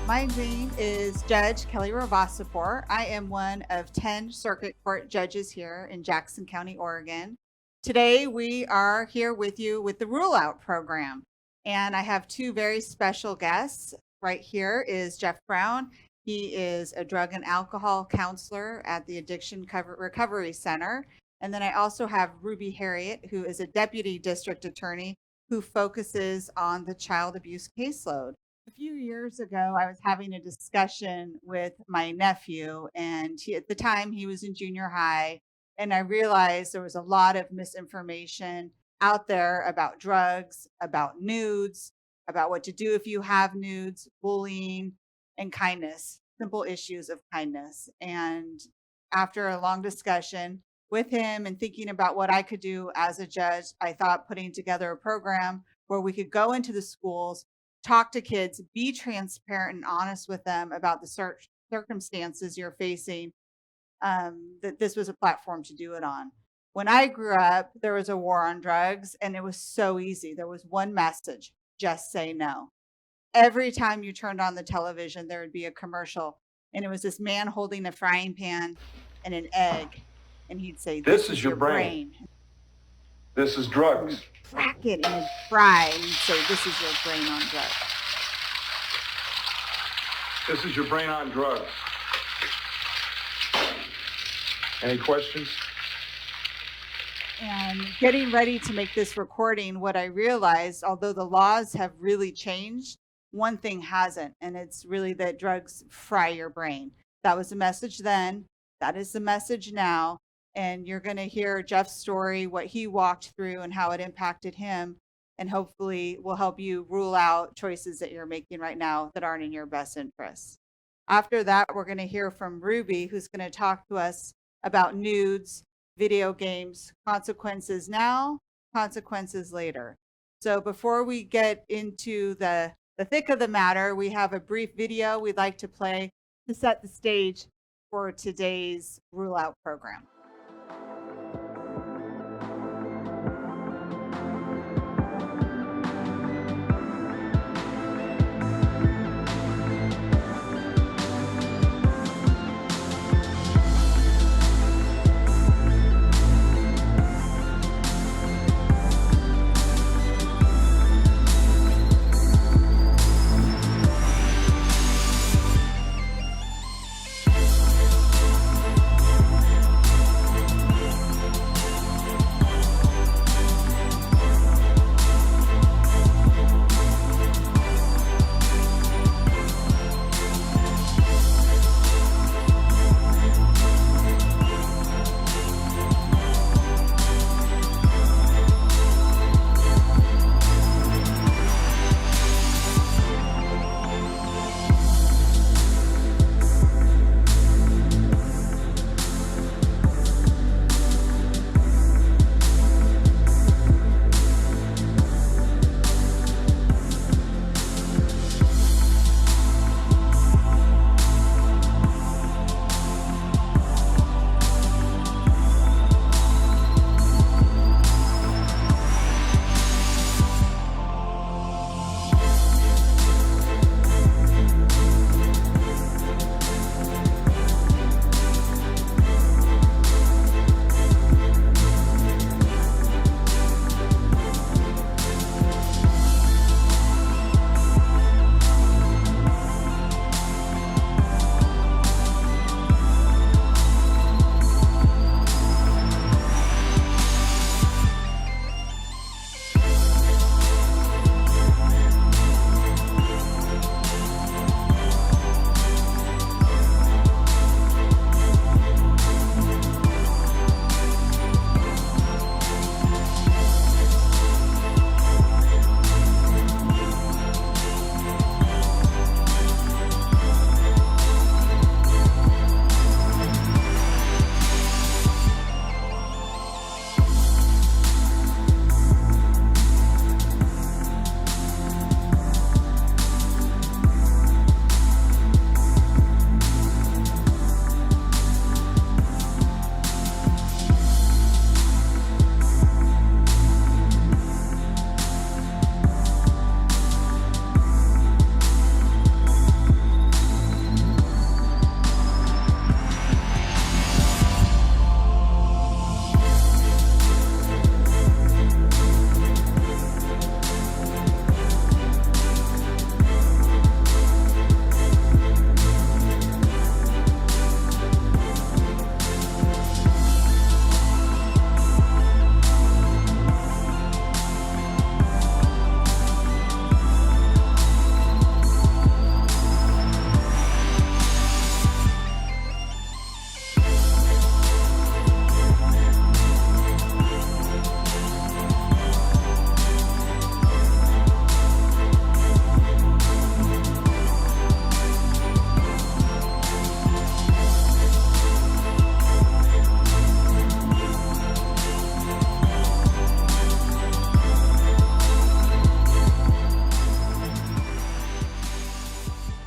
My name is Judge Kelly Ravissipour. I am one of 10 circuit court judges here in Jackson County, Oregon. Today, we are here with you with the Rule Out program. And I have two very special guests. Right here is Jeff Brown. He is a drug and alcohol counselor at the Addiction Recovery Center. And then I also have Ruby Herriott, who is a deputy district attorney who focuses on the child abuse caseload. A few years ago, I was having a discussion with my nephew, and at the time he was in junior high, and I realized there was a lot of misinformation out there about drugs, about nudes, about what to do if you have nudes, bullying, and kindness, simple issues of kindness. And after a long discussion with him and thinking about what I could do as a judge, I thought putting together a program where we could go into the schools, talk to kids, be transparent and honest with them about the circumstances you're facing, that this was a platform to do it on. When I grew up, there was a war on drugs, and it was so easy. There was one message: just say no. Every time you turned on the television, there would be a commercial, and it was this man holding a frying pan and an egg, and he'd say, "This is your brain. This is drugs." Crack it and it'd fry, and he'd say, "This is your brain on drugs." This is your brain on drugs. Any questions? And getting ready to make this recording, what I realized, although the laws have really changed, one thing hasn't, and it's really that drugs fry your brain. That was the message then. That is the message now. And you're going to hear Jeff's story, what he walked through and how it impacted him, and hopefully will help you rule out choices that you're making right now that aren't in your best interest. After that, we're going to hear from Ruby, who's going to talk to us about nudes, video games, consequences now, consequences later. So before we get into the thick of the matter, we have a brief video we'd like to play to set the stage for today's Rule Out program.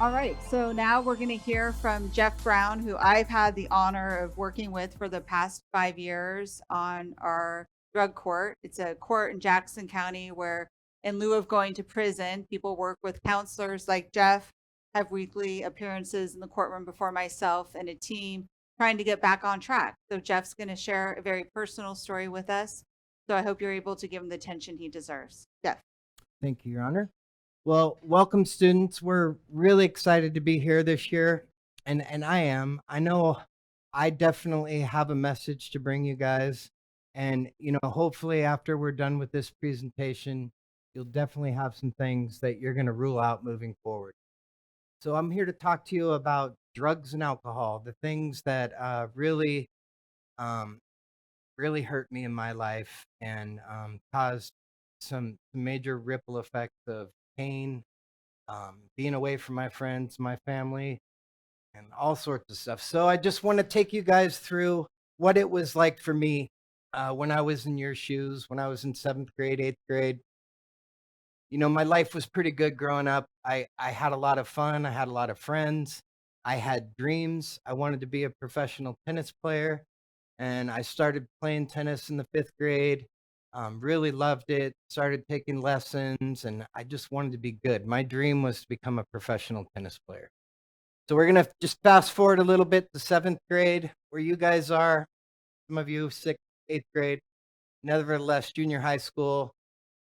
All right, so now we're going to hear from Jeff Brown, who I've had the honor of working with for the past 5 years on our drug court. It's a court in Jackson County where, in lieu of going to prison, people work with counselors like Jeff, have weekly appearances in the courtroom before myself and a team trying to get back on track. So, Jeff's going to share a very personal story with us. So, I hope you're able to give him the attention he deserves. Jeff. Thank you, Your Honor. Well, welcome, students. We're really excited to be here this year, and I am. I know I definitely have a message to bring you guys, and hopefully after we're done with this presentation, you'll definitely have some things that you're going to rule out moving forward. So I'm here to talk to you about drugs and alcohol, the things that um, really hurt me in my life and caused some major ripple effects of pain, being away from my friends, my family, and all sorts of stuff. So I just want to take you guys through what it was like for me when I was in your shoes, when I was in 7th grade, 8th grade. My life was pretty good growing up. I had a lot of fun. I had a lot of friends. I had dreams. I wanted to be a professional tennis player. And I started playing tennis in the 5th grade. Really loved it. Started taking lessons, and I just wanted to be good. My dream was to become a professional tennis player. So we're gonna just fast forward a little bit to 7th grade, where you guys are. Some of you 6th, 8th grade. Nevertheless, junior high school.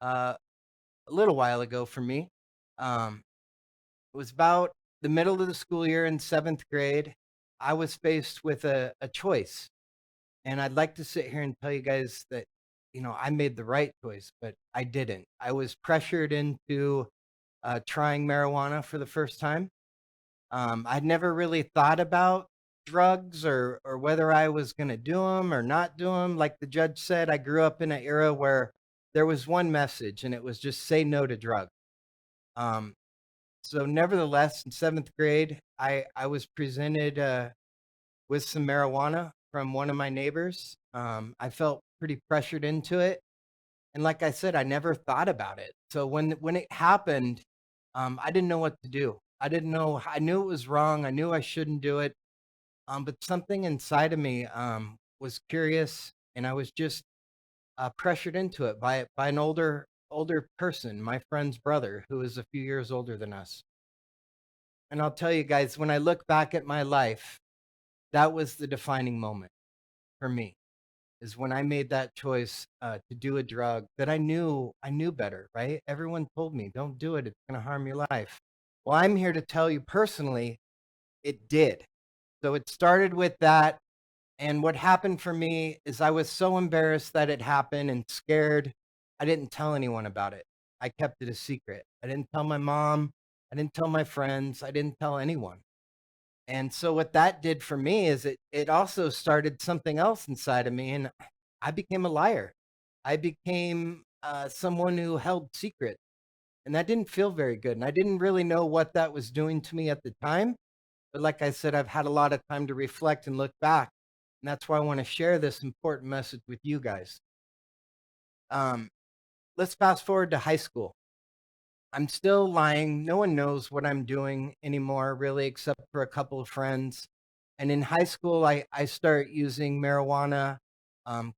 A little while ago for me. It was about the middle of the school year in 7th grade. I was faced with a choice. And I'd like to sit here and tell you guys that, I made the right choice, but I didn't. I was pressured into trying marijuana for the first time. I'd never really thought about drugs or whether I was going to do them or not do them. Like the judge said, I grew up in an era where there was one message, and it was just say no to drugs. Um, so nevertheless, in 7th grade, I was presented with some marijuana from one of my neighbors. I felt pretty pressured into it, and like I said, I never thought about it. So when it happened, I didn't know what to do. I didn't know. I knew it was wrong. I knew I shouldn't do it. But something inside of me was curious, and I was just pressured into it by an older person, my friend's brother, who is a few years older than us. And I'll tell you guys, when I look back at my life, that was the defining moment for me, is when I made that choice to do a drug that I knew better, right? Everyone told me, don't do it. It's going to harm your life. Well, I'm here to tell you personally, it did. So it started with that. And what happened for me is I was so embarrassed that it happened and scared. I didn't tell anyone about it. I kept it a secret. I didn't tell my mom. I didn't tell my friends. I didn't tell anyone. And so what that did for me is it also started something else inside of me, and I became a liar. I became someone who held secrets, and that didn't feel very good. And I didn't really know what that was doing to me at the time. But like I said, I've had a lot of time to reflect and look back, and that's why I want to share this important message with you guys. Let's fast forward to high school. I'm still lying. No one knows what I'm doing anymore, really, except for a couple of friends. And in high school, I start using marijuana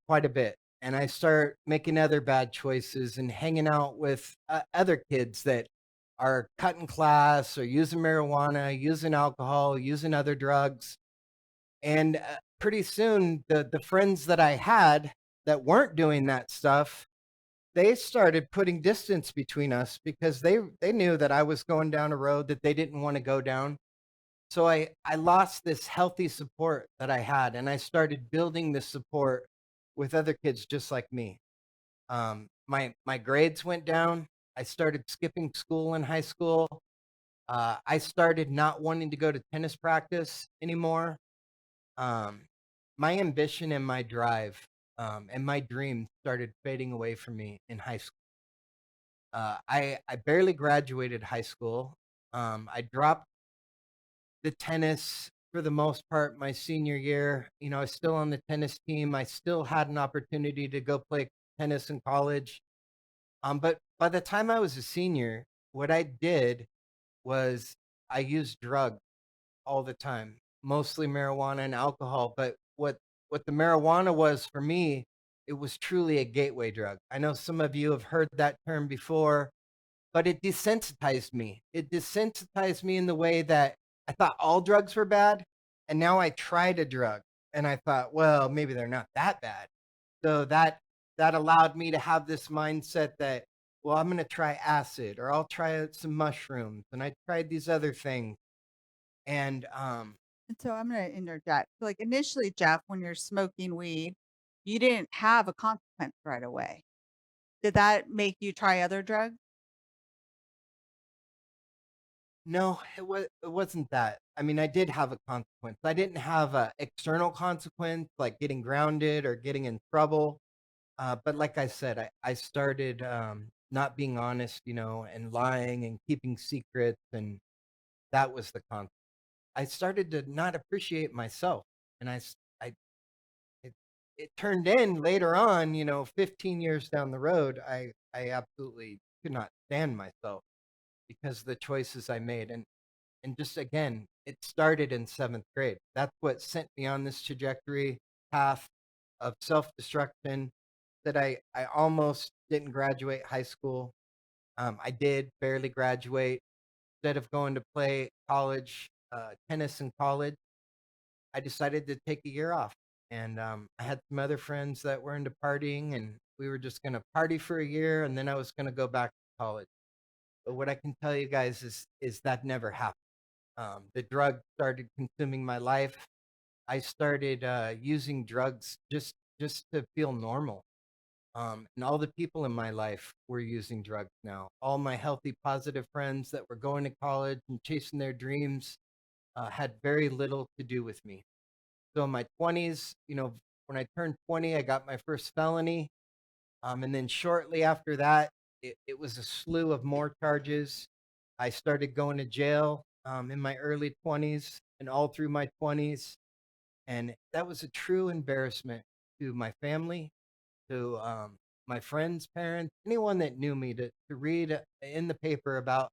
quite a bit. And I start making other bad choices and hanging out with other kids that are cutting class or using marijuana, using alcohol, using other drugs. And pretty soon, the friends that I had that weren't doing that stuff, they started putting distance between us because they knew that I was going down a road that they didn't want to go down. So I lost this healthy support that I had, and I started building this support with other kids just like me. My grades went down. I started skipping school in high school. I started not wanting to go to tennis practice anymore. Um, my ambition and my drive and my dreams started fading away from me in high school. I barely graduated high school. I dropped the tennis for the most part my senior year. I was still on the tennis team. I still had an opportunity to go play tennis in college. But by the time I was a senior, what I did was I use drugs all the time, mostly marijuana and alcohol. But what the marijuana was for me, it was truly a gateway drug. I know some of you have heard that term before, but it desensitized me. It desensitized me in the way that I thought all drugs were bad, and now I tried a drug and I thought, well, maybe they're not that bad. So that allowed me to have this mindset that, well, I'm going to try acid or I'll try some mushrooms, and I tried these other things. And And so I'm going to interject. Like initially, Jeff, when you're smoking weed, you didn't have a consequence right away. Did that make you try other drugs? no, it wasn't that. I mean, I did have a consequence. I didn't have a external consequence like getting grounded or getting in trouble. But like I said, I started not being honest, and lying and keeping secrets, and that was the consequence. I started to not appreciate myself, and it, it turned in later on, 15 years down the road, I absolutely could not stand myself because of the choices I made. And just again, it started in seventh grade. That's what sent me on this trajectory path of self-destruction, that I almost didn't graduate high school. I did barely graduate. Instead of going to play college tennis in college, I decided to take a year off. And I had some other friends that were into partying, and we were just going to party for a year, and then I was going to go back to college. But what I can tell you guys is that never happened. The drug started consuming my life. I started using drugs just to feel normal. And all the people in my life were using drugs now. All my healthy, positive friends that were going to college and chasing their dreams had very little to do with me. So in my 20s, when I turned 20, I got my first felony. And then shortly after that, it was a slew of more charges. I started going to jail in my early 20s and all through my 20s. And that was a true embarrassment to my family, to my friends' parents, anyone that knew me, to read in the paper about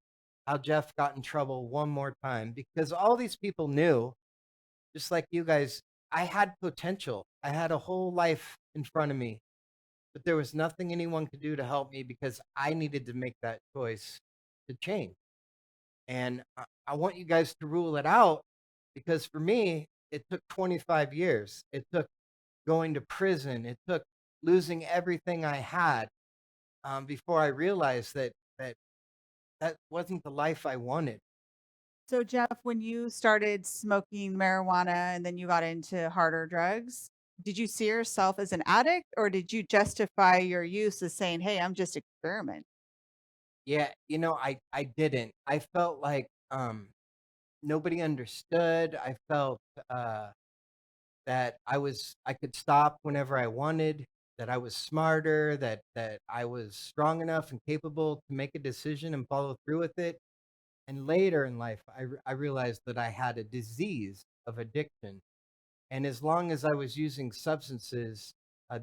how Jeff got in trouble one more time, because all these people knew, just like you guys, I had potential. I had a whole life in front of me, but there was nothing anyone could do to help me because I needed to make that choice to change. And I want you guys to rule it out, because for me, it took 25 years. It took going to prison. It took losing everything I had before I realized that wasn't the life I wanted. So, Jeff, when you started smoking marijuana and then you got into harder drugs, did you see yourself as an addict or did you justify your use as saying, hey, I'm just experimenting? Yeah, I didn't. I felt like nobody understood. I felt uh, that I could stop whenever I wanted, that I was smarter, that I was strong enough and capable to make a decision and follow through with it. And later in life, I realized that I had a disease of addiction. And as long as I was using substances,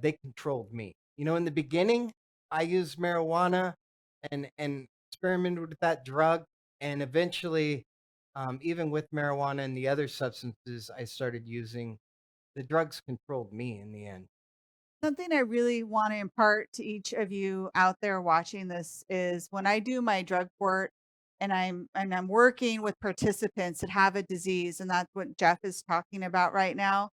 they controlled me. In the beginning, I used marijuana and experimented with that drug. And eventually, even with marijuana and the other substances I started using, the drugs controlled me in the end. Something I really want to impart to each of you out there watching this is when I do my drug court and I'm working with participants that have a disease, and that's what Jeff is talking about right now.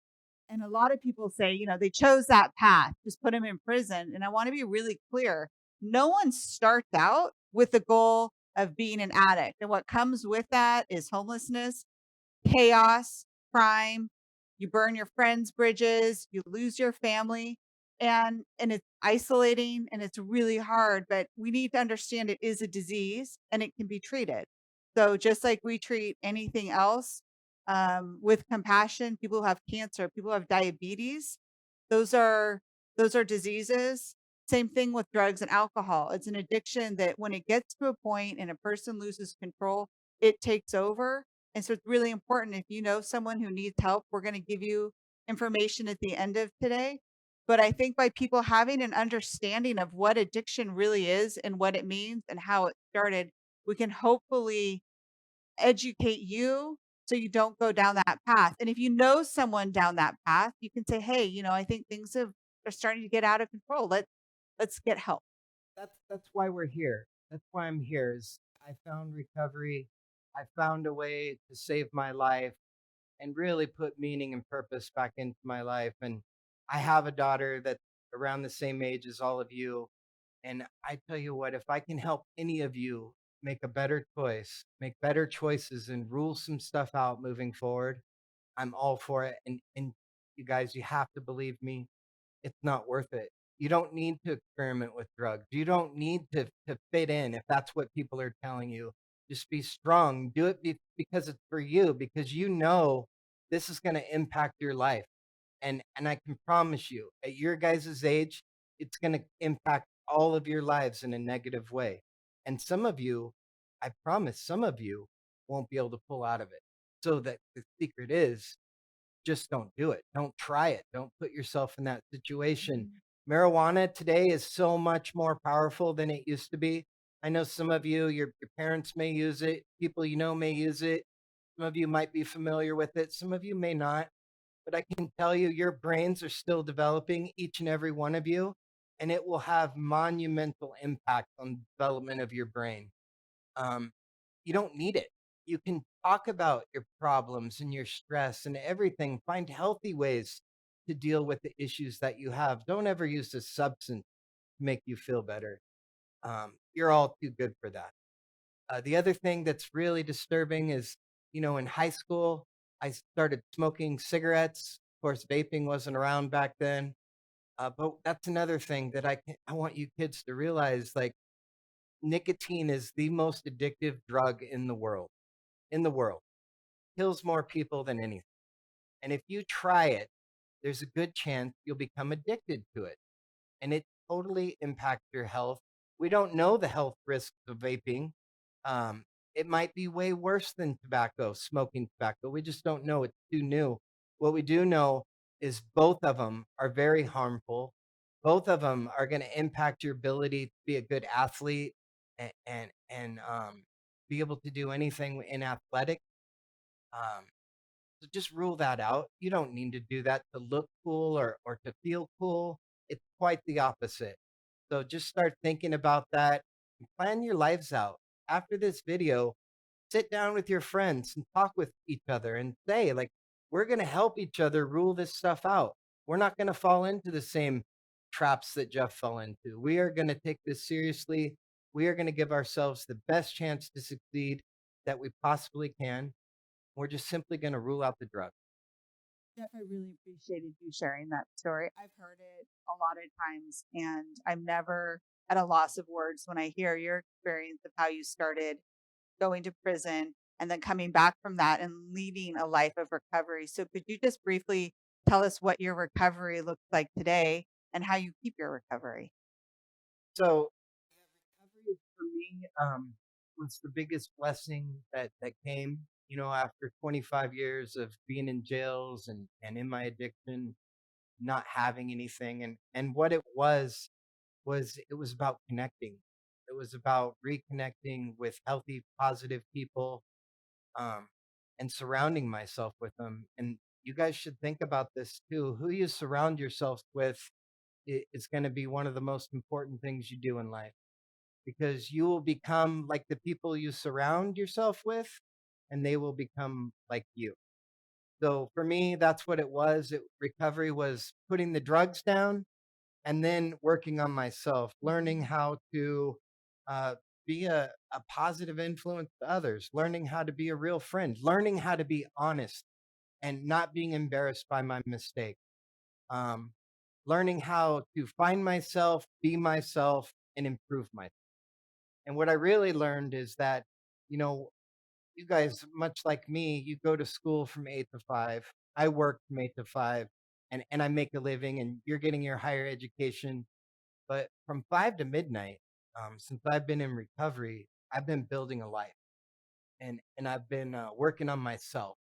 And a lot of people say, they chose that path, just put them in prison. And I want to be really clear. No one starts out with the goal of being an addict. And what comes with that is homelessness, chaos, crime, you burn your friends' bridges, you lose your family, and it's isolating and it's really hard, but we need to understand it is a disease and it can be treated. So just like we treat anything else with compassion, people who have cancer, people who have diabetes, those are those are diseases. Same thing with drugs and alcohol. It's an addiction that when it gets to a point and a person loses control, it takes over, and so it's really important. If you know someone who needs help, we're going to give you information at the end of today. But I think by people having an understanding of what addiction really is and what it means and how it started, we can hopefully educate you so you don't go down that path. And if you know someone down that path, you can say, "Hey, I think things are starting to get out of control. Let's get help." That's why we're here. That's why I'm here. Is I found recovery. I found a way to save my life and really put meaning and purpose back into my life. And I have a daughter that's around the same age as all of you. And I tell you what, if I can help any of you make a better choice, make better choices, and rule some stuff out moving forward, I'm all for it. And you guys, you have to believe me, it's not worth it. You don't need to experiment with drugs. You don't need to fit in if that's what people are telling you. Just be strong. Do it because it's for you, because you know this is going to impact your life. And I can promise you, at your guys' age, it's going to impact all of your lives in a negative way. And some of you, I promise, some of you won't be able to pull out of it. So that the secret is just don't do it. Don't try it. Don't put yourself in that situation. Marijuana today is so much more powerful than it used to be. I know some of you, your parents may use it, people you know may use it. Some of you might be familiar with it, some of you may not. But I can tell you, your brains are still developing, each and every one of you, and it will have monumental impact on the development of your brain. Um, you don't need it. You can talk about your problems and your stress and everything. Find healthy ways to deal with the issues that you have. Don't ever use a substance to make you feel better. You're all too good for that. The other thing that's really disturbing is, in high school, I started smoking cigarettes. Of course, vaping wasn't around back then. But that's another thing that I want you kids to realize, like, nicotine is the most addictive drug in the world. In the world, kills more people than anything. And if you try it, there's a good chance you'll become addicted to it. And it totally impacts your health. We don't know the health risks of vaping. Um, it might be way worse than tobacco, smoking tobacco. We just don't know. It's too new. What we do know is both of them are very harmful. Both of them are going to impact your ability to be a good athlete and be able to do anything in athletic. Um, so just rule that out. You don't need to do that to look cool or to feel cool. It's quite the opposite. So just start thinking about that and plan your lives out. After this video, sit down with your friends and talk with each other and say, like, we're going to help each other rule this stuff out. We're not going to fall into the same traps that Jeff fell into. We are going to take this seriously. We are going to give ourselves the best chance to succeed that we possibly can. We're just simply going to rule out the drug. Jeff, I really appreciated you sharing that story. I've heard it a lot of times, and I'm never at a loss of words when I hear your experience of how you started going to prison and then coming back from that and leading a life of recovery. So, could you just briefly tell us what your recovery looks like today and how you keep your recovery? So recovery for me was the biggest blessing that came, after 25 years of being in jails and in my addiction, not having anything. And what it was it was about connecting. It was about reconnecting with healthy, positive people, um, and surrounding myself with them. And you guys should think about this too. Who you surround yourselves with is going to be one of the most important things you do in life, because you will become like the people you surround yourself with, and they will become like you. So for me, that's what it was. Recovery was putting the drugs down and then working on myself, learning how to uh, be a positive influence to others, learning how to be a real friend, learning how to be honest and not being embarrassed by my mistake, um, learning how to find myself, be myself, and improve myself. And what I really learned is that, you know, you guys, much like me, you go to school from 8 to 5. I work from 8 to 5, and I make a living, and you're getting your higher education. But from 5 to midnight, since I've been in recovery, I've been building a life, and I've been working on myself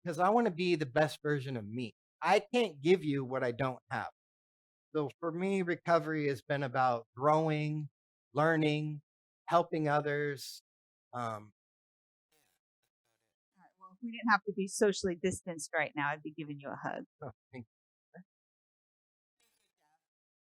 because I want to be the best version of me. I can't give you what I don't have. So for me, recovery has been about growing, learning, helping others. Um, we didn't have to be socially distanced right now, I'd be giving you a hug. Oh, thank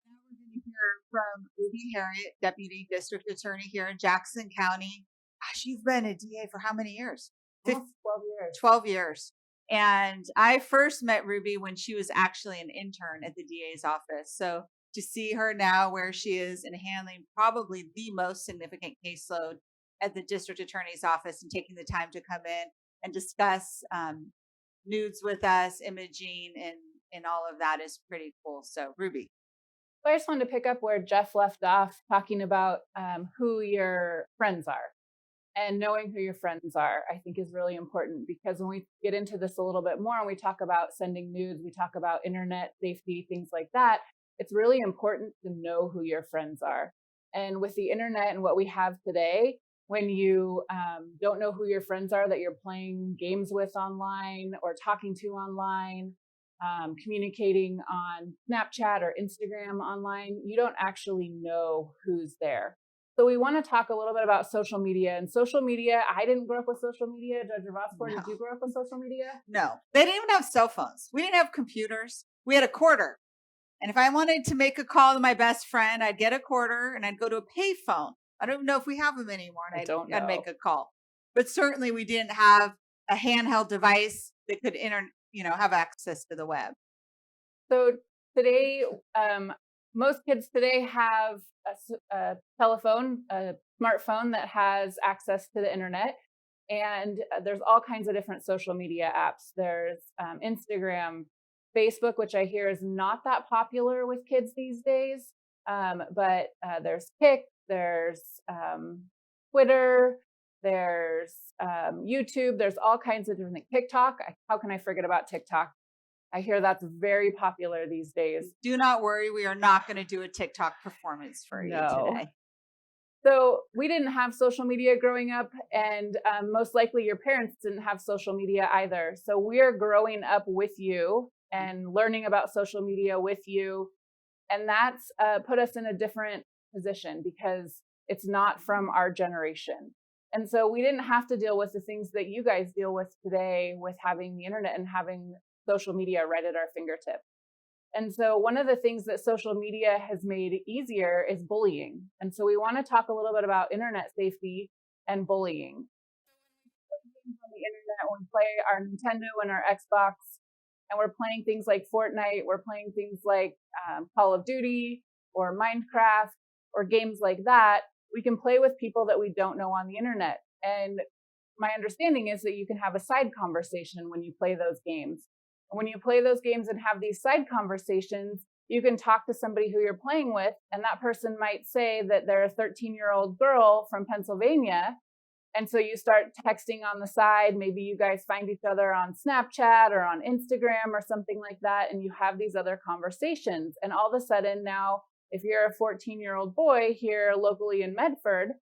Now we're going to hear from Ruby Herriott, Deputy District Attorney here in Jackson County. Gosh, you've been a DA for how many years? Almost 12 years. 12 years. And I first met Ruby when she was actually an intern at the DA's office. So to see her now where she is and handling probably the most significant caseload at the district attorney's office and taking the time to come in and discuss nudes with us, imaging, and all of that is pretty cool. So Ruby. So I just wanted to pick up where Jeff left off, talking about who your friends are. And knowing who your friends are, I think, is really important, because when we get into this a little bit more and we talk about sending nudes, we talk about internet safety, things like that, it's really important to know who your friends are. And with the internet and what we have today, when you don't know who your friends are that you're playing games with online or talking to online, communicating on Snapchat or Instagram online, you don't actually know who's there. So we want to talk a little bit about social media. And social media, I didn't grow up with social media. Judge Ravissipour, did you grow up with social media? No, they didn't even have cell phones. We didn't have computers. We had a quarter. And if I wanted to make a call to my best friend, I'd get a quarter and I'd go to a pay phone. I don't even know if we have them anymore. And I'd make a call. But certainly we didn't have a handheld device that could have access to the web. So today, most kids today have a telephone, a smartphone that has access to the internet. And there's all kinds of different social media apps. There's Instagram, Facebook, which I hear is not that popular with kids these days. But there's Kik, there's Twitter, there's YouTube, there's all kinds of different things. TikTok, how can I forget about TikTok? I hear that's very popular these days. Do not worry, we are not going to do a TikTok performance for you today. So we didn't have social media growing up, and most likely your parents didn't have social media either. So we're growing up with you and learning about social media with you. And that's put us in a different position because it's not from our generation. And so we didn't have to deal with the things that you guys deal with today with having the internet and having social media right at our fingertips. And so one of the things that social media has made easier is bullying. And so we want to talk a little bit about internet safety and bullying. On the internet, when we play our Nintendo and our Xbox, and we're playing things like Fortnite, we're playing things like Call of Duty or Minecraft or games like that, we can play with people that we don't know on the internet. And my understanding is that you can have a side conversation when you play those games. When you play those games and have these side conversations, you can talk to somebody who you're playing with, and that person might say that they're a 13-year-old girl from Pennsylvania. And so you start texting on the side. Maybe you guys find each other on Snapchat or on Instagram or something like that, and you have these other conversations. And all of a sudden now, if you're a 14-year-old boy here locally in Medford,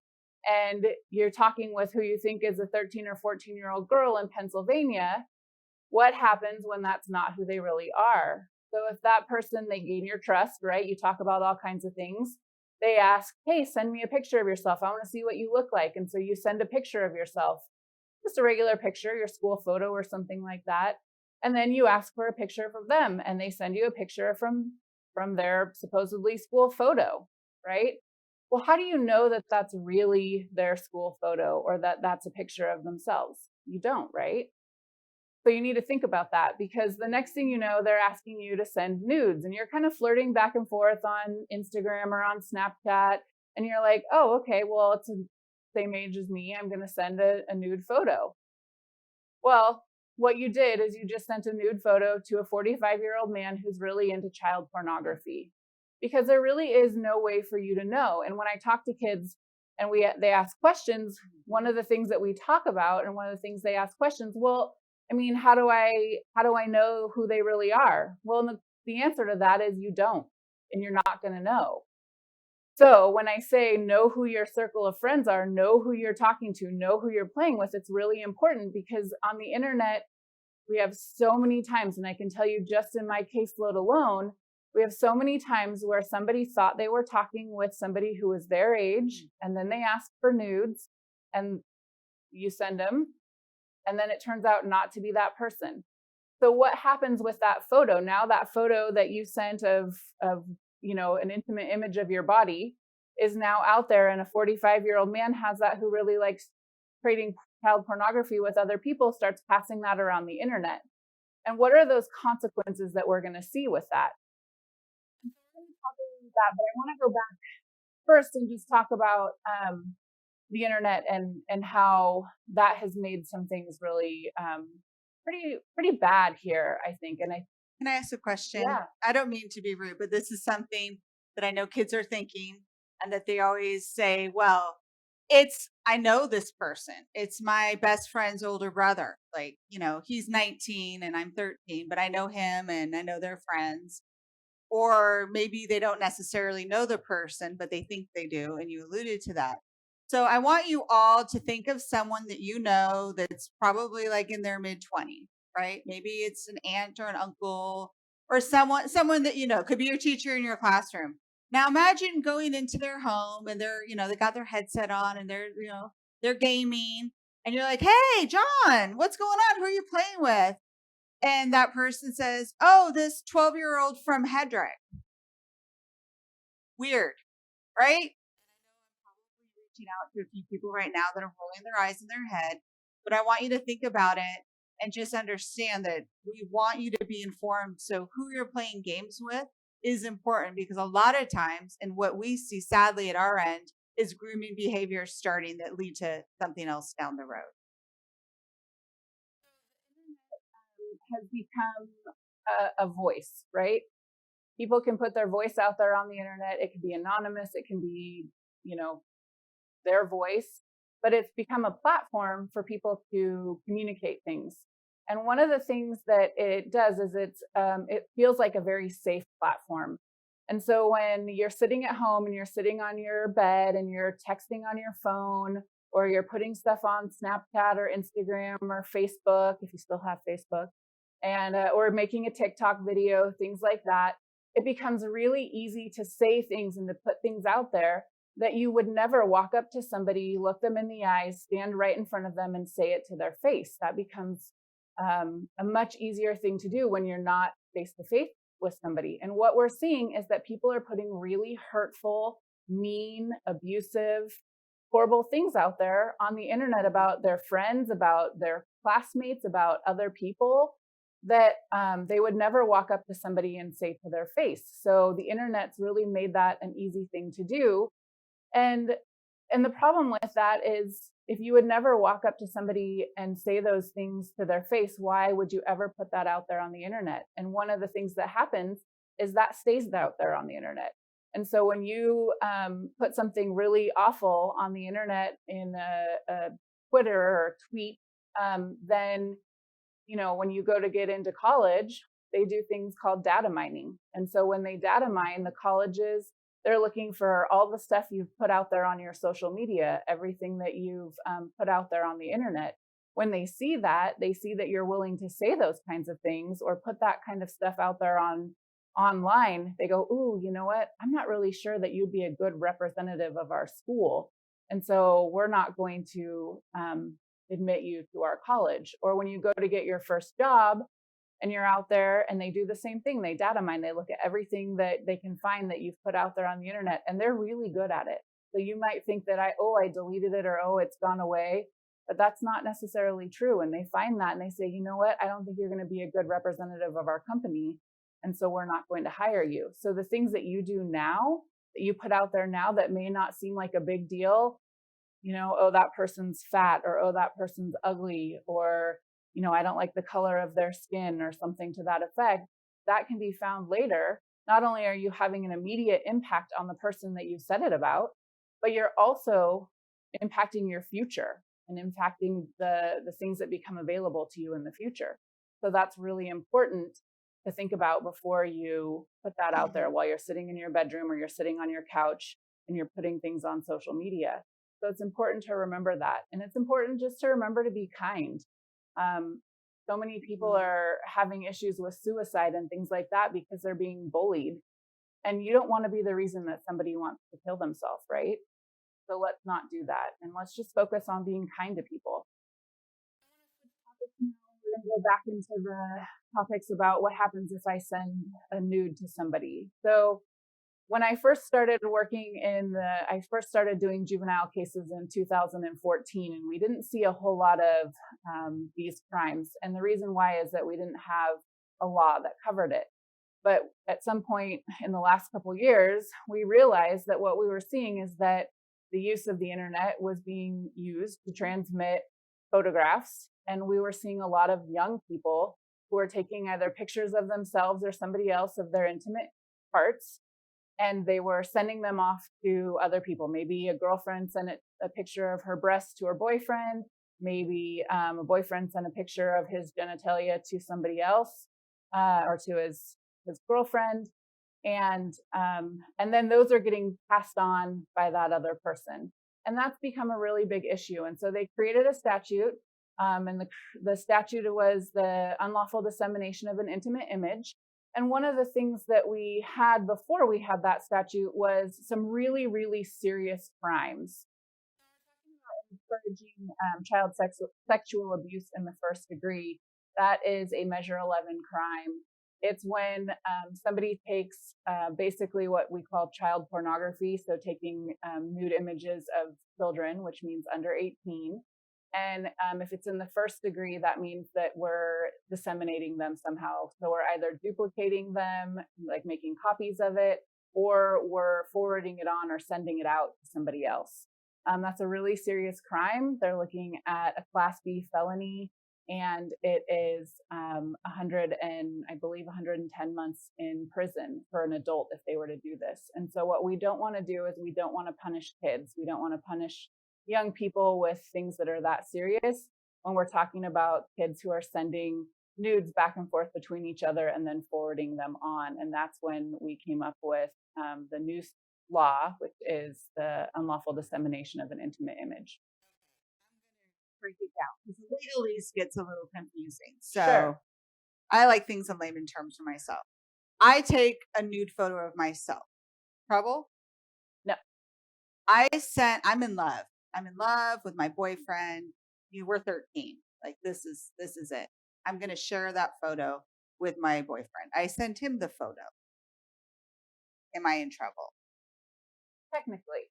and you're talking with who you think is a 13 or 14-year-old girl in Pennsylvania, what happens when that's not who they really are? So if that person, they gain your trust, right? You talk about all kinds of things. They ask, hey, send me a picture of yourself. I want to see what you look like. And so you send a picture of yourself, just a regular picture, your school photo or something like that. And then you ask for a picture from them, and they send you a picture from their supposedly school photo, right? Well, how do you know that that's really their school photo or that that's a picture of themselves? You don't, right? So you need to think about that, because the next thing you know, they're asking you to send nudes, and you're kind of flirting back and forth on Instagram or on Snapchat. And you're like, oh, okay, well, it's the same age as me. I'm going to send a nude photo. Well, what you did is you just sent a nude photo to a 45-year-old man who's really into child pornography, because there really is no way for you to know. And when I talk to kids and they ask questions, one of the things that we talk about, and one of the things they ask questions, well, I mean, how do I know who they really are? Well, the answer to that is you don't, and you're not going to know. So when I say know who your circle of friends are, know who you're talking to, know who you're playing with, it's really important, because on the internet, we have so many times, and I can tell you just in my caseload alone, we have so many times where somebody thought they were talking with somebody who was their age, and then they asked for nudes, and you send them. and then it turns out not to be that person. So what happens with that photo? Now that photo that you sent of an intimate image of your body is now out there, and a 45-year-old man has that, who really likes trading child pornography with other people, starts passing that around the internet. And what are those consequences that we're going to see with that? I'm going to talk about that, but I want to go back first and just talk about the internet and how that has made some things really pretty bad here, I think. And Can I ask a question? Yeah. I don't mean to be rude, but this is something that I know kids are thinking, and that they always say, well, I know this person. It's my best friend's older brother. Like, he's 19 and I'm 13, but I know him and I know their friends. Or maybe they don't necessarily know the person, but they think they do. And you alluded to that. So I want you all to think of someone that you know that's probably like in their mid 20s, right? Maybe it's an aunt or an uncle or someone that could be your teacher in your classroom. Now imagine going into their home and they got their headset on and they're gaming, and you're like, "Hey, John, what's going on? Who are you playing with?" And that person says, "Oh, this 12-year-old from Hedrick." Weird, right? Reaching out to a few people right now that are rolling their eyes in their head, but I want you to think about it and just understand that we want you to be informed. So who you're playing games with is important, because a lot of times, and what we see sadly at our end, is grooming behaviors starting that lead to something else down the road. Has become a voice, right? People can put their voice out there on the internet. It can be anonymous. It can be, their voice, but it's become a platform for people to communicate things. And one of the things that it does is it feels like a very safe platform. And so when you're sitting at home and you're sitting on your bed and you're texting on your phone, or you're putting stuff on Snapchat or Instagram or Facebook, if you still have Facebook, and or making a TikTok video, things like that, it becomes really easy to say things and to put things out there that you would never walk up to somebody, look them in the eyes, stand right in front of them and say it to their face. That becomes a much easier thing to do when you're not face to face with somebody. And what we're seeing is that people are putting really hurtful, mean, abusive, horrible things out there on the internet about their friends, about their classmates, about other people, that they would never walk up to somebody and say to their face. So the internet's really made that an easy thing to do. And the problem with that is, if you would never walk up to somebody and say those things to their face, why would you ever put that out there on the internet? And one of the things that happens is that stays out there on the internet. And so when you put something really awful on the internet in a Twitter or tweet, then when you go to get into college, they do things called data mining. And so when they data mine, the colleges, they're looking for all the stuff you've put out there on your social media, everything that you've put out there on the internet. When they see that you're willing to say those kinds of things or put that kind of stuff out there online, they go, "Ooh, you know what? I'm not really sure that you'd be a good representative of our school. And so we're not going to admit you to our college." Or when you go to get your first job and you're out there, and they do the same thing, they data mine, they look at everything that they can find that you've put out there on the internet, and they're really good at it. So you might think that I deleted it, or it's gone away, but that's not necessarily true. And they find that and they say, "You know what? I don't think you're going to be a good representative of our company, and so we're not going to hire you." So the things that you do now, that you put out there now, that may not seem like a big deal, "Oh, that person's fat," or "Oh, that person's ugly," or "I don't like the color of their skin," or something to that effect, that can be found later. Not only are you having an immediate impact on the person that you said it about, but you're also impacting your future and impacting the things that become available to you in the future. So that's really important to think about before you put that out there while you're sitting in your bedroom or you're sitting on your couch and you're putting things on social media. So it's important to remember that. And it's important just to remember to be kind. So many people are having issues with suicide and things like that because they're being bullied. And you don't want to be the reason that somebody wants to kill themselves, right? So let's not do that. And let's just focus on being kind to people. going to go back into the topics about what happens if I send a nude to somebody. So when I first started I first started doing juvenile cases in 2014, and we didn't see a whole lot of these crimes. And the reason why is that we didn't have a law that covered it. But at some point in the last couple of years, we realized that what we were seeing is that the use of the internet was being used to transmit photographs. And we were seeing a lot of young people who were taking either pictures of themselves or somebody else of their intimate parts, and they were sending them off to other people. Maybe a girlfriend sent a picture of her breasts to her boyfriend. Maybe a boyfriend sent a picture of his genitalia to somebody else, or to his girlfriend. And then those are getting passed on by that other person. And that's become a really big issue. And so they created a statute, and the statute was the unlawful dissemination of an intimate image. And one of the things that we had before we had that statute was some really, really serious crimes. Encouraging child sexual abuse in the first degree. That is a Measure 11 crime. It's when somebody takes basically what we call child pornography, so taking nude images of children, which means under 18. And if it's in the first degree, that means that we're disseminating them somehow. So we're either duplicating them, like making copies of it, or we're forwarding it on or sending it out to somebody else. That's a really serious crime. They're looking at a Class B felony, and it is 110 months in prison for an adult if they were to do this. And so what we don't want to do is we don't want to punish kids. We don't want to punish young people with things that are that serious when we're talking about kids who are sending nudes back and forth between each other and then forwarding them on. And that's when we came up with the new law, which is the unlawful dissemination of an intimate image. Break it down because the legalese gets a little confusing. So Sure. I like things in layman terms for myself. I take a nude photo of myself. Trouble? No. I'm in love. I'm in love with my boyfriend. We're 13. Like this is it. I'm going to share that photo with my boyfriend. I send him the photo. Am I in trouble? Technically.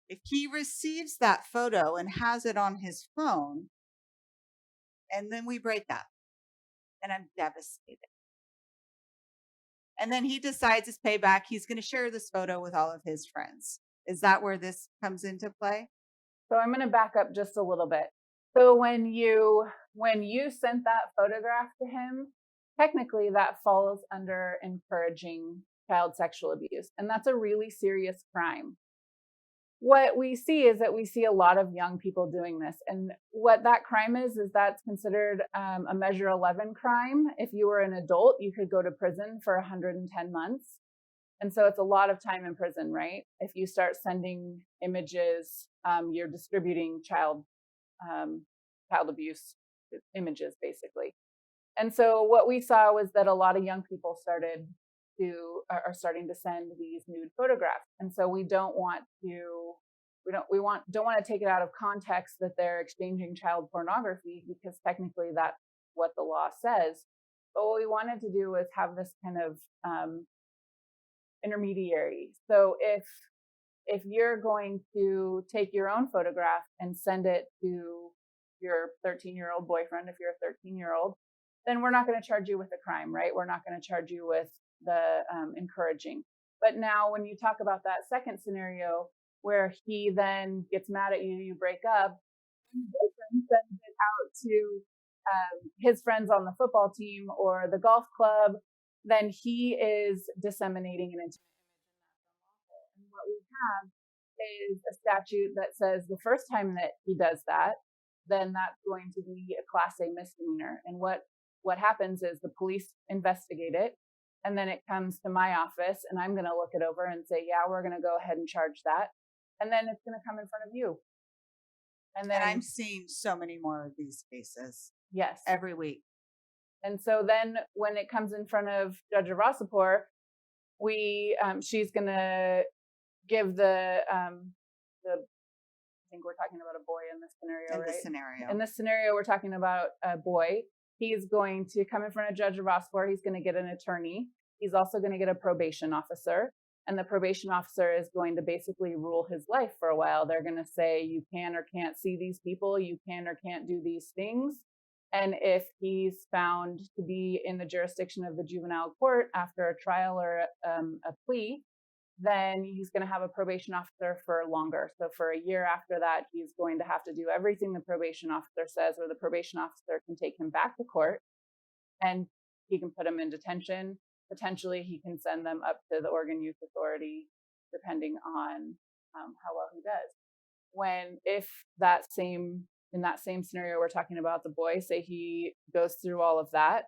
If he receives that photo and has it on his phone, and then we break up, and I'm devastated. And then he decides his payback. He's going to share this photo with all of his friends. Is that where this comes into play? So I'm going to back up just a little bit. So when you sent that photograph to him, technically that falls under encouraging child sexual abuse. And that's a really serious crime. What we see is that we see a lot of young people doing this. And what that crime is that's considered a Measure 11 crime. If you were an adult, you could go to prison for 110 months. And so it's a lot of time in prison, right? If you start sending images, you're distributing child abuse images, basically. And so what we saw was that a lot of young people are starting to send these nude photographs. And so we don't want to take it out of context that they're exchanging child pornography, because technically that's what the law says. But what we wanted to do was have this kind of intermediary. So if you're going to take your own photograph and send it to your 13-year-old boyfriend, if you're a 13-year-old, then we're not going to charge you with a crime, right? We're not going to charge you with the encouraging. But now when you talk about that second scenario where he then gets mad at you, you break up, and your boyfriend sends it out to his friends on the football team or the golf club, then he is disseminating an intimate image, and what we have is a statute that says the first time that he does that, then that's going to be a Class A misdemeanor. And what happens is the police investigate it, and then it comes to my office, and I'm going to look it over and say, yeah, we're going to go ahead and charge that. And then it's going to come in front of you. And then I'm seeing so many more of these cases. Yes. Every week. And so then when it comes in front of Judge Ravissipour, she's going to give I think we're talking about a boy in this scenario, right? In this scenario. In this scenario, we're talking about a boy. He's going to come in front of Judge Ravissipour. He's going to get an attorney. He's also going to get a probation officer. And the probation officer is going to basically rule his life for a while. They're going to say, you can or can't see these people. You can or can't do these things. And if he's found to be in the jurisdiction of the juvenile court after a trial or a plea, then he's going to have a probation officer for longer. So for a year after that, he's going to have to do everything the probation officer says, or the probation officer can take him back to court and he can put him in detention. Potentially, he can send them up to the Oregon Youth Authority, depending on how well he does. In that same scenario we're talking about, the boy, say he goes through all of that,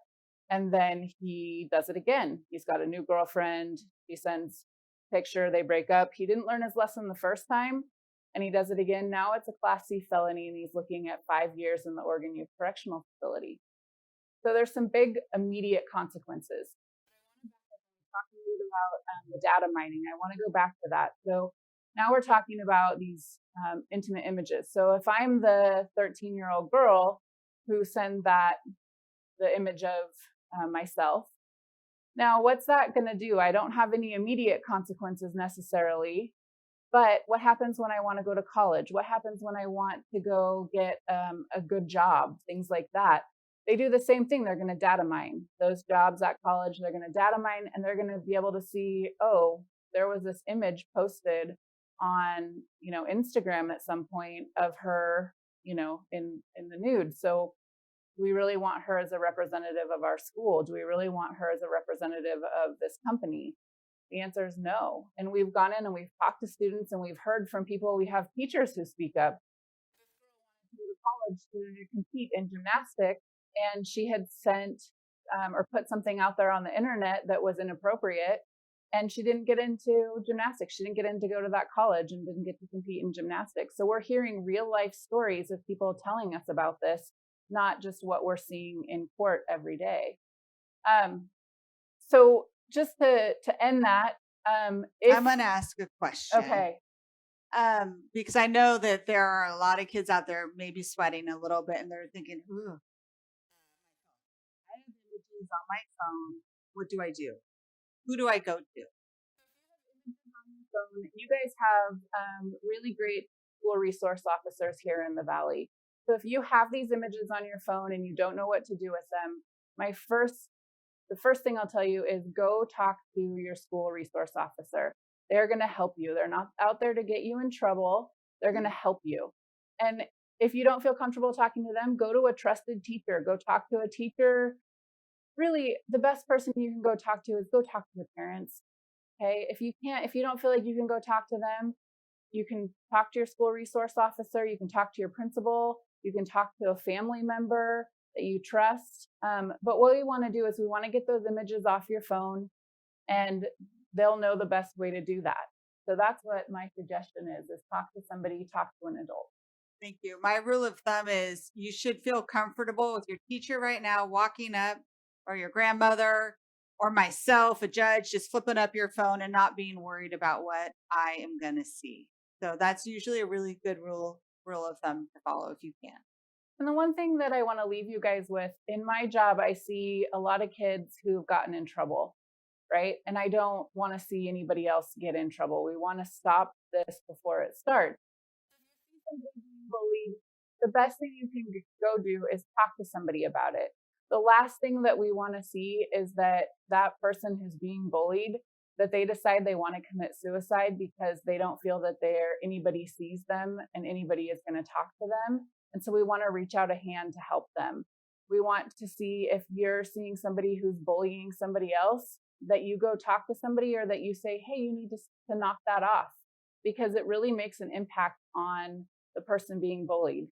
and then he does it again. He's got a new girlfriend. He sends picture, they break up. He didn't learn his lesson the first time, and he does it again. Now it's a Class C felony, and he's looking at 5 years in the Oregon Youth Correctional Facility. So there's some big immediate consequences. Talk a little bit about the data mining. I want to go back to that. So now we're talking about these intimate images. So if I'm the 13-year-old girl who sends the image of myself, now what's that going to do? I don't have any immediate consequences necessarily, but what happens when I want to go to college? What happens when I want to go get a good job? Things like that. They do the same thing. They're going to data mine those jobs at college. They're going to data mine, and they're going to be able to see, oh, there was this image posted on, Instagram at some point of her, in the nude. So do we really want her as a representative of our school? Do we really want her as a representative of this company? The answer is no. And we've gone in and we've talked to students, and we've heard from people. We have teachers who speak up. This girl wanted to go to college to compete in gymnastics, and she had sent or put something out there on the internet that was inappropriate, and she didn't get into gymnastics. She didn't get in to go to that college and didn't get to compete in gymnastics. So we're hearing real life stories of people telling us about this, not just what we're seeing in court every day. So just to end that, I'm going to ask a question. Okay. Because I know that there are a lot of kids out there maybe sweating a little bit, and they're thinking, ooh, I have images on my phone. What do I do? Who do I go to? You guys have really great school resource officers here in the Valley. So if you have these images on your phone and you don't know what to do with them, the first thing I'll tell you is go talk to your school resource officer. They're going to help you. They're not out there to get you in trouble. They're going to help you. And if you don't feel comfortable talking to them, go to a trusted teacher. Go talk to a teacher. Really, the best person you can go talk to is go talk to the parents. Okay. If you don't feel like you can go talk to them, you can talk to your school resource officer. You can talk to your principal. You can talk to a family member that you trust. But what we want to do is we want to get those images off your phone, and they'll know the best way to do that. So that's what my suggestion is talk to somebody, talk to an adult. Thank you. My rule of thumb is you should feel comfortable with your teacher right now walking up, or your grandmother, or myself, a judge, just flipping up your phone and not being worried about what I am going to see. So that's usually a really good rule of thumb to follow if you can. And the one thing that I want to leave you guys with, in my job, I see a lot of kids who've gotten in trouble, right? And I don't want to see anybody else get in trouble. We want to stop this before it starts. If you see somebody being bullied, the best thing you can go do is talk to somebody about it. The last thing that we want to see is that person who's being bullied, that they decide they want to commit suicide because they don't feel that anybody sees them and anybody is going to talk to them. And so we want to reach out a hand to help them. We want to see, if you're seeing somebody who's bullying somebody else, that you go talk to somebody, or that you say, hey, you need to knock that off, because it really makes an impact on the person being bullied.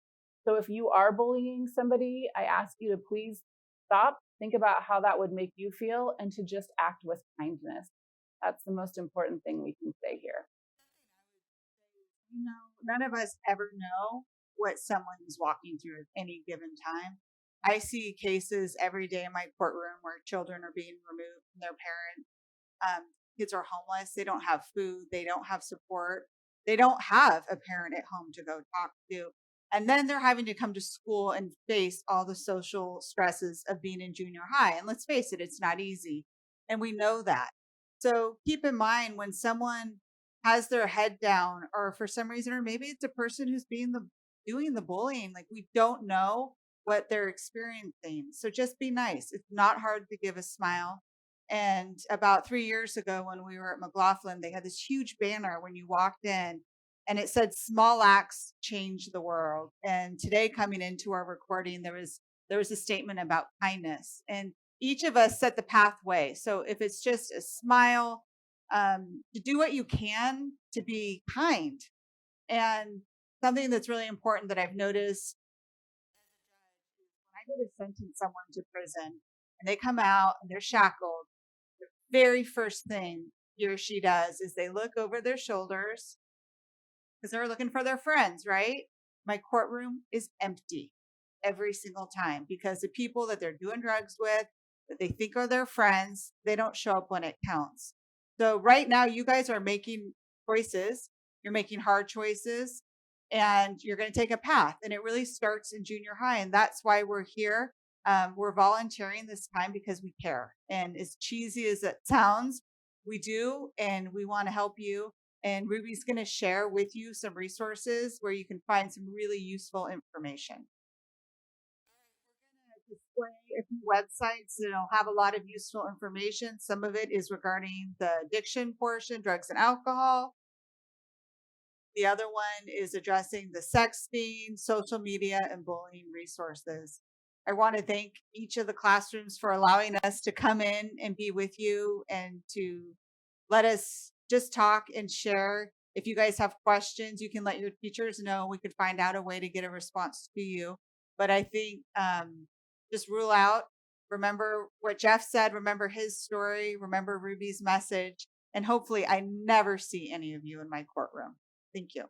So if you are bullying somebody, I ask you to please stop, think about how that would make you feel, and to just act with kindness. That's the most important thing we can say here. None of us ever know what someone is walking through at any given time. I see cases every day in my courtroom where children are being removed from their parents. Kids are homeless. They don't have food. They don't have support. They don't have a parent at home to go talk to. And then they're having to come to school and face all the social stresses of being in junior high. And let's face it, it's not easy. And we know that. So keep in mind when someone has their head down, or for some reason, or maybe it's a person who's doing the bullying, like we don't know what they're experiencing. So just be nice. It's not hard to give a smile. And about 3 years ago, when we were at McLaughlin, they had this huge banner when you walked in, and it said "Small acts change the world." And today, coming into our recording, there was a statement about kindness, and each of us set the pathway. So if it's just a smile, to do what you can to be kind. And something that's really important that I've noticed when I go to sentence someone to prison and they come out and they're shackled, the very first thing he or she does is they look over their shoulders because they're looking for their friends, right? My courtroom is empty every single time because the people that they're doing drugs with, that they think are their friends, they don't show up when it counts. So right now, you guys are making choices. You're making hard choices, and you're going to take a path. And it really starts in junior high, and that's why we're here. We're volunteering this time because we care. And as cheesy as it sounds, we do, and we want to help you. And Ruby's going to share with you some resources where you can find some really useful information. Display a few websites that'll have a lot of useful information. Some of it is regarding the addiction portion, drugs and alcohol. The other one is addressing the sexting, social media, and bullying resources. I want to thank each of the classrooms for allowing us to come in and be with you and to let us just talk and share. If you guys have questions, you can let your teachers know. We could find out a way to get a response to you. But I think just rule out, remember what Jeff said, remember his story, remember Ruby's message, and hopefully I never see any of you in my courtroom. Thank you.